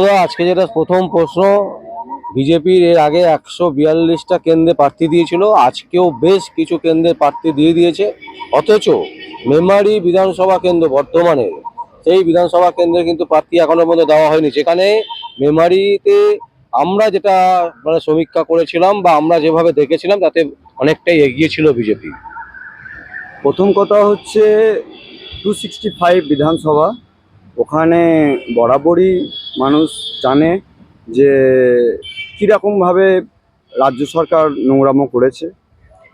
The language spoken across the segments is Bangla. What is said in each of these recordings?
তো আজকে যেটা প্রথম প্রশ্ন, বিজেপির এর আগে 142টা কেন্দ্রে প্রার্থী দিয়েছিল, আজকেও বেশ কিছু কেন্দ্রে প্রার্থী দিয়ে দিয়েছে। অথচ মেমারি বিধানসভা কেন্দ্র বর্ধমানের সেই বিধানসভা কেন্দ্রে কিন্তু প্রার্থী এখনো পর্যন্ত দেওয়া হয়নি, যেখানে মেমারিতে আমরা যেটা মানে সমীক্ষা করেছিলাম বা আমরা যেভাবে দেখেছিলাম তাতে অনেকটাই এগিয়ে ছিল বিজেপি। প্রথম কথা হচ্ছে 265 বিধানসভা, ওখানে বরাবরই মানুষ জানে যে কীরকমভাবে রাজ্য সরকার নোংরামো করেছে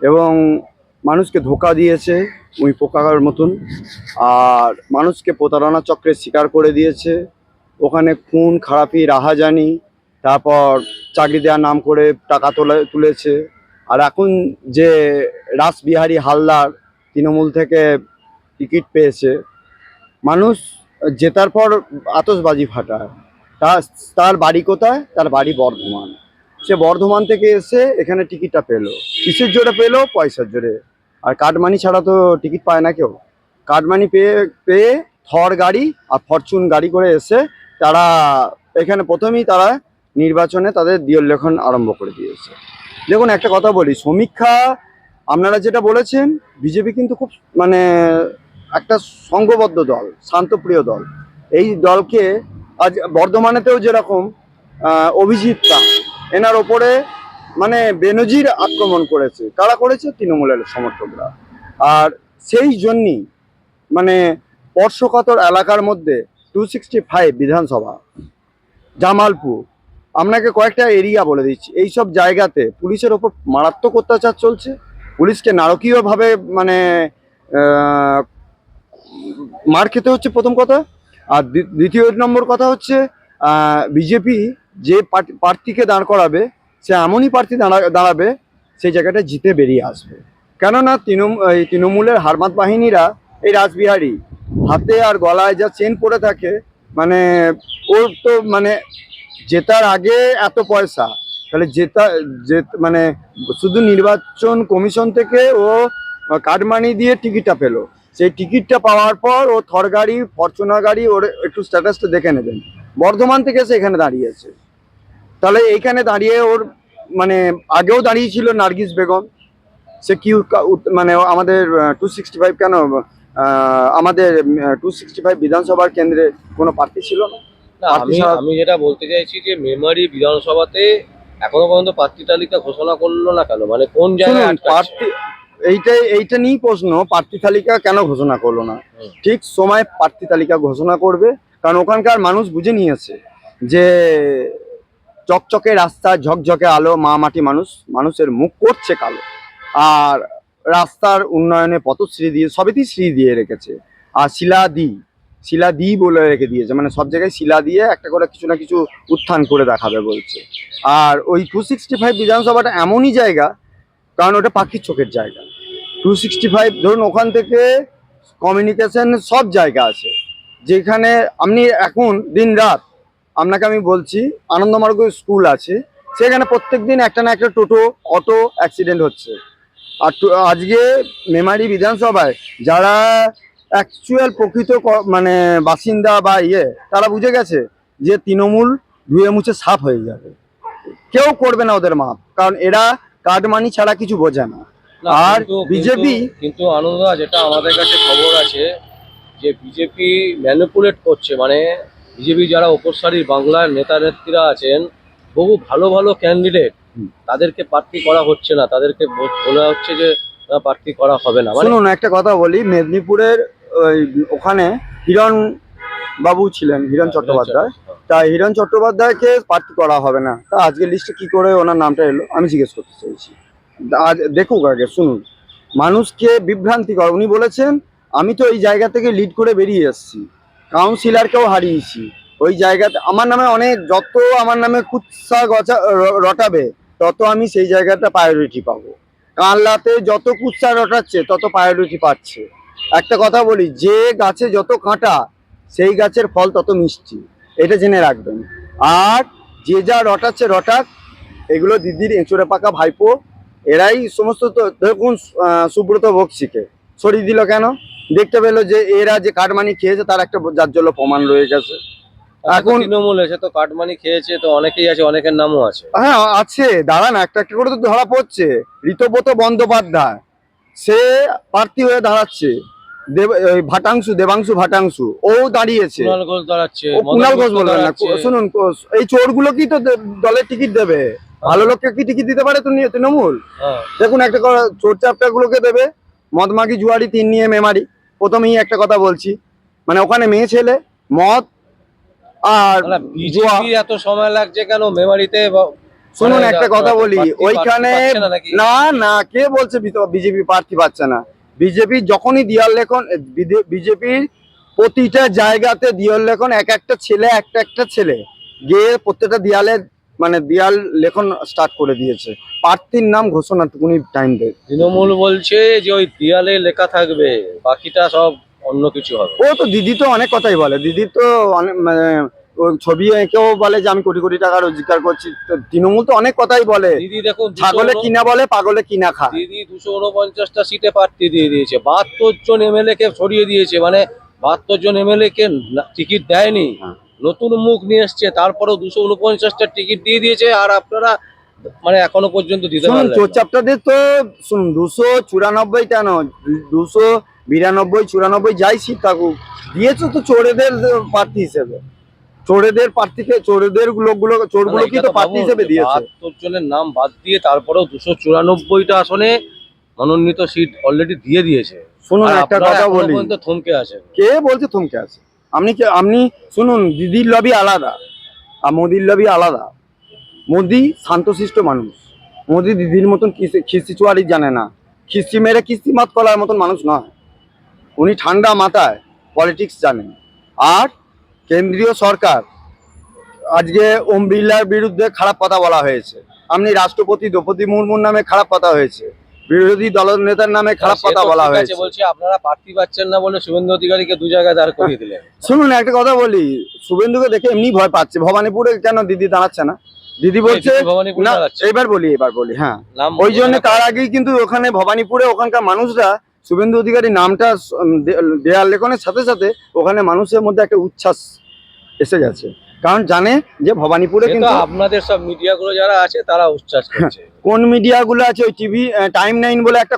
এবং মানুষকে ধোঁকা দিয়েছে ওই পোকার মতন, আর মানুষকে প্রতারণা চক্রের শিকার করে দিয়েছে। ওখানে খুন খারাপি রাহাজানি, তারপর চাকরি দেওয়ার নাম করে টাকা তুলেছে। আর এখন যে রাসবিহারী হালদার তৃণমূল থেকে টিকিট পেয়েছে, মানুষ জেতার পর আতশবাজি ফাটায়। তার বাড়ি কোথায়? তার বাড়ি বর্ধমান। সে বর্ধমান থেকে এসে এখানে টিকিটটা পেলো, কিসের জোরে পেলো? পয়সার জোরে। আর কাটমানি ছাড়া তো টিকিট পায় না কেউ। কাটমানি পেয়ে পেয়ে থর গাড়ি আর ফরচুন গাড়ি করে এসে তারা এখানে প্রথমেই তারা নির্বাচনে তাদের দিয়লেখন আরম্ভ করে দিয়েছে। দেখুন, একটা কথা বলি, সমীক্ষা আপনারা যেটা বলেছেন, বিজেপি কিন্তু খুব মানে একটা সংঘবদ্ধ দল, শান্তপ্রিয় দল। এই দলকে আজ বর্ধমানেতেও যেরকম অভিজিৎটা এনার ওপরে মানে বেনজির আক্রমণ করেছে, কারা করেছে? তৃণমূলের সমর্থকরা। আর সেই জন্যই মানে স্পর্শকাতর এলাকার মধ্যে 265 বিধানসভা, জামালপুর, আপনাকে কয়েকটা এরিয়া বলে দিচ্ছি, এইসব জায়গাতে পুলিশের ওপর মারাত্মক অত্যাচার চলছে। পুলিশকে নারকীয়ভাবে মানে মার খেতে হচ্ছে, প্রথম কথা। আর দ্বিতীয় নম্বর কথা হচ্ছে বিজেপি যে প্রার্থীকে দাঁড় করাবে, সে এমনই প্রার্থী দাঁড়াবে সেই জায়গাটা জিতে বেরিয়ে আসবে। কেননা তৃণমূলের হারমাত বাহিনীরা, এই রাসবিহারী হাতে আর গলায় যা চেন পরে থাকে, মানে ওর তো মানে জেতার আগে এত পয়সা, তাহলে মানে শুধু নির্বাচন কমিশন থেকে ও কাটমানি দিয়ে টিকিটটা পেলো। সেই টিকিটটা পাওয়ার পর ও থর গাড়ি, ফরচুনার গাড়ি, ওর একটু স্ট্যাটাসটা দেখে নেবেন, বর্ধমান থেকে এসে এখানে দাঁড়িয়েছে। তাহলে এইখানে দাঁড়িয়ে ওর মানে আগেও দাঁড়িয়েছিল নার্গিস বেগম, সে কি মানে আমাদের 265 কেন আমাদের 265 বিধানসভার কেন্দ্রে কোনো প্রার্থী ছিল না। আমি আমি যেটা বলতে চাইছি যে মেমারি বিধানসভাতে এখনো পর্যন্ত প্রার্থী তালিকা ঘোষণা করলো না কেন, মানে কোন জায়গায় প্রার্থী, এইটা নিয়েই প্রশ্ন, প্রার্থী তালিকা কেন ঘোষণা করলো না? ঠিক সময় প্রার্থী তালিকা ঘোষণা করবে, কারণ ওখানকার মানুষ বুঝে নিয়েছে যে চকচকে রাস্তা, ঝকঝকে আলো, মা মাটি মানুষের মুখ করছে কালো। আর রাস্তার উন্নয়নে পথশ্রী দিয়ে, সবেতেই শ্রী দিয়ে রেখেছে। আর শিলাদি বলে রেখে দিয়েছে, মানে সব জায়গায় শিলা দিয়ে একটা করে কিছু না কিছু উত্থান করে দেখাবে বলছে। আর ওই 265 বিধানসভাটা এমনই জায়গা, কারণ ওটা পাখির চোখের জায়গা। 265 ধরুন, ওখান থেকে কমিউনিকেশন সব জায়গা আছে, যেখানে আপনি এখন দিন রাত, আপনাকে আমি বলছি, আনন্দমার্গ স্কুল আছে, সেখানে প্রত্যেক দিন একটা না একটা টোটো অটো অ্যাক্সিডেন্ট হচ্ছে। আর আজকে মেমারি বিধানসভায় যারা অ্যাকচুয়াল প্রকৃত মানে বাসিন্দা বা তারা বুঝে গেছে যে তৃণমূল ধুয়ে মুছে সাফ হয়ে যাবে, কেউ করবে না ওদের মাপ, কারণ এরা কাটমানি ছাড়া কিছু বোঝে না। আর বিজেপি কিন্তু আনন্দদা, যেটা আমাদের কাছে খবর আছে যে বিজেপি ম্যানিপুলেট করছে, মানে বিজেপি যারা উপর সারির বাংলার নেতা নেত্রীরা আছেন, বহু ভালো ভালো ক্যান্ডিডেট, তাদেরকে প্রার্থী করা হচ্ছে না, তাদেরকে বলা হচ্ছে যে প্রার্থী করা হবে না। শুনুন, একটা কথা বলি, মেদিনীপুরের ওখানে হিরণ বাবু ছিলেন, হিরণ চট্টোপাধ্যায়, তাই হিরণ চট্টোপাধ্যায়কে প্রার্থী করা হবে না। তা আজকের লিস্টে কি করে ওনার নামটা এলো আমি জিজ্ঞেস করতে চাইছি। আজ দেখুক, আগে শুনুন, মানুষকে বিভ্রান্তি কর। উনি বলেছেন আমি তো এই জায়গা থেকে লিড করে বেরিয়ে এসেছি, কাউন্সিলরকেও হারিয়েছি ওই জায়গাতে। আমার নামে অনেক, যত আমার নামে কুৎসা গচা রটাবে, তত আমি সেই জায়গাটা প্রায়োরিটি পাবো। কানলাতে যত কুৎসা রটাচ্ছে তত প্রায়োরিটি পাচ্ছে। একটা কথা বলি, যে গাছে যত কাঁটা সেই গাছের ফল তত মিষ্টি, এটা জেনে রাখবেন। আর যে যা রটাচ্ছে রটাক, এগুলো দিদির এঁচড়ে পাকা ভাইপো, এরাই সমস্ত। তো দেখুন, সুব্রত বক্সিকে সরিয়ে দিল কেন? দেখতে পেলো যে এরা যে কাটমানি খেয়েছে তার একটা জাজ্জল্য প্রমাণ রয়ে গেছে। এখন তৃণমূল এসে তো কাটমানি খেয়েছে, তো অনেকেই আছে, অনেকের নামও আছে। হ্যাঁ আছে, দাঁড়ান একটা একটা করে তো ধরা পড়ছে। ঋতব্রত বন্দ্যোপাধ্যায় সে প্রার্থী হয়ে দাঁড়াচ্ছে, ওই দেবাংশু ভাটাংশু ও দাঁড়িয়েছে। কুণাল ঘোষ দাঁড়াচ্ছে, ও কুণাল ঘোষ বলবেন না, দাঁড়াচ্ছে। শুনুন এই চোরগুলো কি তো দলের টিকিট দেবে? ভালো লোককে কি টিকিট দিতে পারে তো তৃণমূল? হ্যাঁ। দেখুন একটা চোর চাপটা গুলোকে দেবে, মদমাগি জুয়ারি তিন নিয়ে মেমারি। প্রথমেই একটা কথা বলছি, মানে ওখানে মেয়ে ছেলে মদ আর জুয়া। বিজেপি এত সময় লাগছে কেন মেমারিতে? শুনুন একটা কথা বলি, ওইখানে নাকি? না না কে বলছে বিজেপি প্রার্থী পাচ্ছে না? বিজেপি যখনই দিয়াল লেখন, বিজেপির প্রতিটা জায়গাতে দিয়াল লেখন এক একটা ছেলে একটা ছেলে গিয়ে প্রত্যেকটা দেয়ালে মানে দেয়াল লেখন স্টার্ট করে দিয়েছে। প্রার্থীর নাম ঘোষণাটুকুনি টাইম দেয়। তৃণমূল বলছে যে ওই দেয়ালে লেখা থাকবে, বাকিটা সব অন্য কিছু হবে। ও তো দিদি তো অনেক কথাই বলে, দিদি তো অনেক মানে ওই ছবি এঁকেও বলে যে আমি কোটি কোটি টাকা রোজগার করছি। তো তৃণমূল তো অনেক কথাই বলে, দিদি দেখুন, ছাগলে কিনা বলে পাগলে কিনা খায়। দিদি 249টা সিটে প্রার্থী দিয়ে দিয়েছে, 72 জন এমএলএ কে সরিয়ে দিয়েছে, মানে 72 জন এমএলএ কে টিকিট দেয়নি। নতুন মুখ নিয়ে এসছে, তারপরেও 249টা টিকিট দিয়ে দিয়েছে, আর আপনারা মানে এখনো পর্যন্ত দিতে শুনুন পারলেন না। চোরচাপটাদের তো শুনুন 294 কেন 292 94 যাই সিট থাকুক দিয়েছে তো চোরেদের প্রার্থী হিসেবে। চোরেদের প্রার্থীকে চোরেদের চোরগুলো কি তো প্রার্থী হিসেবে দিয়েছে। 72 জনের নাম বাদ দিয়ে তারপরেও 294টা আসনে মনোনীত সিট অলরেডি দিয়ে দিয়েছে। শুনুন আর একটা আপনারা কথা এখনো বলি, পর্যন্ত থমকে আছেন। কে বলছে থমকে আছে? আপনি শুনুন, দিদির লবি আলাদা আর মোদির লবি আলাদা। মোদি শান্তশিষ্ট মানুষ, মোদি দিদির মতন খিস্তি চুয়ারি জানে না, খিস্তি মেরে কিস্তিমাত করার মতন মানুষ নয়। উনি ঠান্ডা মাথায় পলিটিক্স জানেন। আর কেন্দ্রীয় সরকার আজকে ওম বিড়লার বিরুদ্ধে খারাপ কথা বলা হয়েছে, আপনি রাষ্ট্রপতি দ্রৌপদী মুর্মুর নামে খারাপ কথা হয়েছে, বিরোধী দলনেতার নামে খারাপ কথা বলা হয়েছে। বলছি আপনারা প্রার্থী পাচ্ছেন না বলে শুভেন্দু অধিকারীকে 2 জায়গায় দাঁড় করিয়ে দিলেন। শুনুন একটা কথা বলি, শুভেন্দুকে দেখে এমনি ভয় পাচ্ছে। ভবানীপুরে কেন দিদি দাঁড়াচ্ছে না? দিদি বলছে না, এবার বলি হ্যাঁ, ওই জন্য তার আগেই কিন্তু ওখানে ভবানীপুরে ওখানকার মানুষরা শুভেন্দু অধিকারী নামটা দেয়াল লেখনের সাথে সাথে ওখানে মানুষের মধ্যে একটা উচ্ছ্বাস এসে গেছে, কারণ জানে যে ভবানীপুরে কিন্তু আপনাদের সব মিডিয়া গুলো যারা আছে তারা উচ্ছ্বাস করছে। কোন মিডিয়া গুলো আছে? ওই টিভি টাইম 9 বলে একটা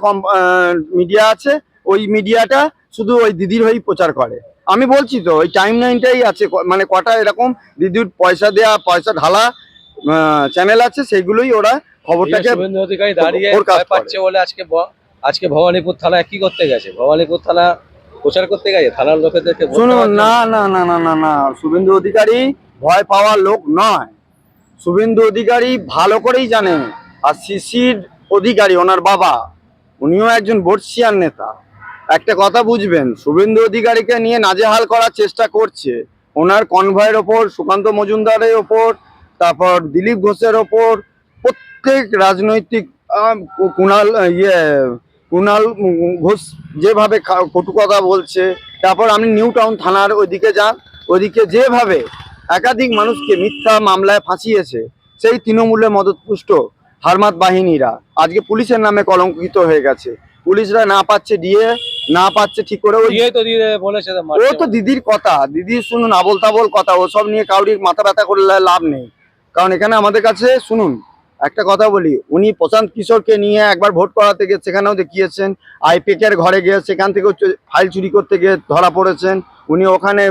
মিডিয়া আছে, ওই মিডিয়াটা শুধু ওই দিদির হয়েই প্রচার করে। আমি বলছি তো ওই টাইম 9টাই আছে, মানে কটা এরকম দিদির পয়সা দেয়া পয়সা ঢালা চ্যানেল আছে, সেগুলোই ওরা খবরটাকে শুভেন্দু অধিকারী দাঁড়িয়ে ভয় পাচ্ছে বলে আজকে ভবানীপুর থানায় কি করতে গেছে? ভবানীপুর থানা প্রচার করতে গেছে থানার লোকেদেরকে। শুনুন না না না না না না, শুভেন্দু অধিকারী ভয় পাওয়ার লোক নয়। শুভেন্দু অধিকারী ভালো করেই জানে, আর শিশির অধিকারী ওনার বাবা, উনিও একজন বর্ষিয়ান নেতা। একটা কথা বুঝবেন, শুভেন্দু অধিকারীকে নিয়ে নাজেহাল করার চেষ্টা করছে ওনার কনভয়ের ওপর, সুকান্ত মজুমদারের ওপর, তারপর দিলীপ ঘোষের ওপর, প্রত্যেক রাজনৈতিক কুণাল ঘোষ যেভাবে কটু কথা বলছে। তারপর আপনি নিউ টাউন থানার ওইদিকে যান, ওইদিকে যেভাবে একাধিক মানুষকে মিথ্যা মামলায় ফাঁসিয়েছে সেই তৃণমূলের মদতপুষ্ট হারমাত বাহিনীরা আজকে পুলিশের নামে কলঙ্কিত হয়ে গেছে। পুলিশরা না পাচ্ছে ডিএ, না পাচ্ছে ঠিক করে। ওই ও তো দিদির কথা, দিদি শুনুন আবল তাবল কথা, ওসব নিয়ে কাউরির মাথা ব্যথা করলে লাভ নেই। কারণ এখানে আমাদের কাছে শুনুন একটা কথা বলি, উনি প্রশান্ত কিশোরকে নিয়ে একবার ভোট করাতে গিয়ে সেখানেও দেখিয়েছেন, আইপিকের ঘরে গিয়ে সেখান থেকে ফাইল চুরি করতে গিয়ে ধরা পড়েছেন। উনি ওখানে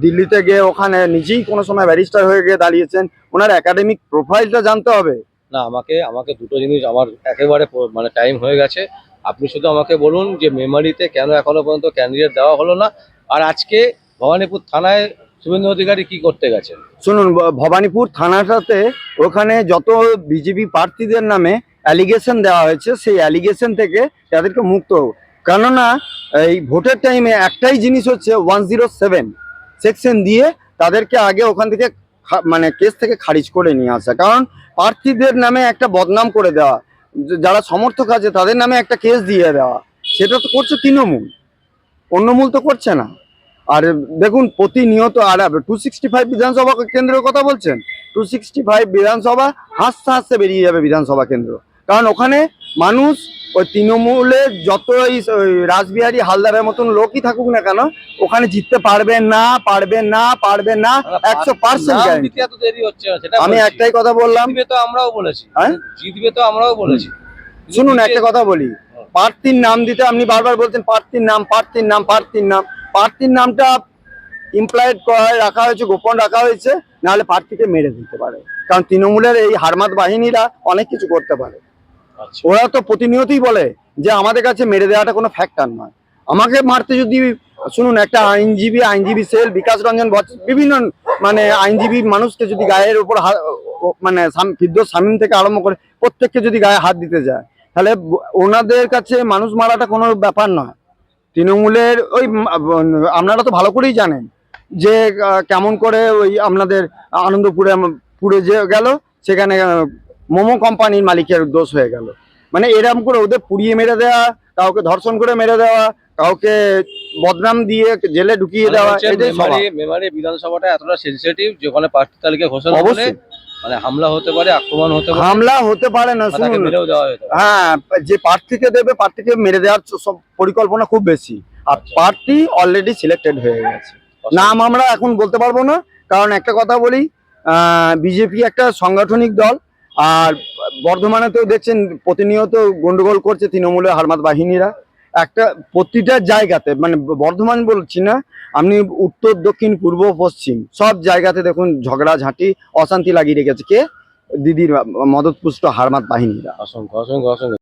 দিল্লিতে গিয়ে ওখানে নিজেই কোনো সময় ব্যারিস্টার হয়ে গিয়ে দাঁড়িয়েছেন। ওনার একাডেমিক প্রোফাইলটা জানতে হবে। না, আমাকে দুটো জিনিস, আমার একেবারে মানে টাইম হয়ে গেছে। আপনি শুধু আমাকে বলুন যে মেমারিতে কেন এখনো পর্যন্ত ক্যান্ডিডেট দেওয়া হলো না, আর আজকে ভবানীপুর থানায় শুভেন্দু অধিকারী কি করতে গেছেন? শুনুন, ভবানীপুর থানাটাতে ওখানে যত বিজেপি প্রার্থীদের নামে অ্যালিগেশন দেওয়া হয়েছে, সেই অ্যালিগেশন থেকে তাদেরকে মুক্ত, কেননা এই ভোটের টাইমে একটাই জিনিস হচ্ছে 107 সেকশন দিয়ে তাদেরকে আগে ওখান থেকে মানে কেস থেকে খারিজ করে নিয়ে আসা। কারণ প্রার্থীদের নামে একটা বদনাম করে দেওয়া, যারা সমর্থক আছে তাদের নামে একটা কেস দিয়ে দেওয়া, সেটা তো করছে তৃণমূল, অন্য মূল তো করছে না। আর দেখুন প্রতিনিয়ত, আর 265 বিধানসভা কেন্দ্রের কথা বলছেন, 265 বিধানসভা হাসতে হাসতে বেরিয়ে যাবে বিধানসভা কেন্দ্র। কারণ ওখানে মানুষ ওই তৃণমূলের যতই ওই রাসবিহারী হালদারের মতন লোকই থাকুক না কেন, ওখানে জিততে পারবেন না, পারবেন না, পারবেন না, 100% নাম দিতে এত দেরি হচ্ছে না, সেটা আমি বলছি। একটাই কথা বললাম। জিতবে তো আমরাও বলেছি, হ্যাঁ? জিতবে তো আমরাও বলেছি। শুনুন একটা কথা বলি, প্রার্থীর নাম দিতে আপনি বারবার বলছেন প্রার্থীর নাম, প্রার্থীর নাম, প্রার্থীর নাম। প্রার্থীর নামটা ইমপ্লয়েড রাখা হয়েছে, গোপন রাখা হয়েছে, নাহলে প্রার্থীকে মেরে দিতে পারে। কারণ তৃণমূলের এই হারমাত বাহিনীরা অনেক কিছু করতে পারে। আচ্ছা। ওরা তো প্রতিনিয়তই বলে যে আমাদের কাছে মেরে দেওয়াটা কোনো ফ্যাক্টর নয়। আমাকে মারতে যদি, শুনুন, একটা আইনজীবী সেল, বিকাশ রঞ্জন বিভিন্ন মানে আইনজীবী মানুষকে যদি গায়ের উপর মানে ফিরদৌস শামীম থেকে আরম্ভ করে প্রত্যেককে যদি গায়ে হাত দিতে যায়, তাহলে ওনাদের কাছে মানুষ মারাটা কোনো ব্যাপার নয়। তৃণমূলের ওই আপনারা তো ভালো করেই জানেন যে কেমন করে ওই আপনাদের পুরে যে গেল, সেখানে মোমো কোম্পানির মালিকের দোষ হয়ে গেল। মানে এরকম করে ওদের পুড়িয়ে মেরে দেওয়া, কাউকে ধর্ষণ করে মেরে দেওয়া, কাউকে বদনাম দিয়ে জেলে ঢুকিয়ে দেওয়া, এটাই স্বভাব। মেমারি বিধানসভাটা এতটা সেনসিটিভ যে ওখানে প্রার্থী তালিকা ঘোষণা হলে অবশ্যই মানে হামলা হতে পারে, আক্রমণ হতে পারে, হামলা হতে পারে না। বা তাকে শুনুন, মেরেও দেওয়া হতে পারে। হ্যাঁ, যে প্রার্থীকে দেবে প্রার্থীকে মেরে দেওয়ার সব পরিকল্পনা খুব বেশি। আর আচ্ছা। প্রার্থী অলরেডি সিলেক্টেড হয়ে গেছে। নাম আমরা এখন বলতে পারবো না, কারণ একটা কথা বলি, বিজেপি একটা সাংগঠনিক দল। আর বর্ধমানে তো দেখছেন প্রতিনিয়ত গন্ডগোল করছে তৃণমূলের হারমাত বাহিনীরা। একটা প্রতিটা জায়গাতে, মানে বর্ধমান বলছি না, আপনি উত্তর, দক্ষিণ, পূর্ব, পশ্চিম সব জায়গাতে দেখুন ঝগড়াঝাঁটি, অশান্তি লাগিয়ে রেখেছে কে? দিদির মদতপুষ্ট হারমাত বাহিনীরা। অসংখ্য অসংখ্য অসংখ্য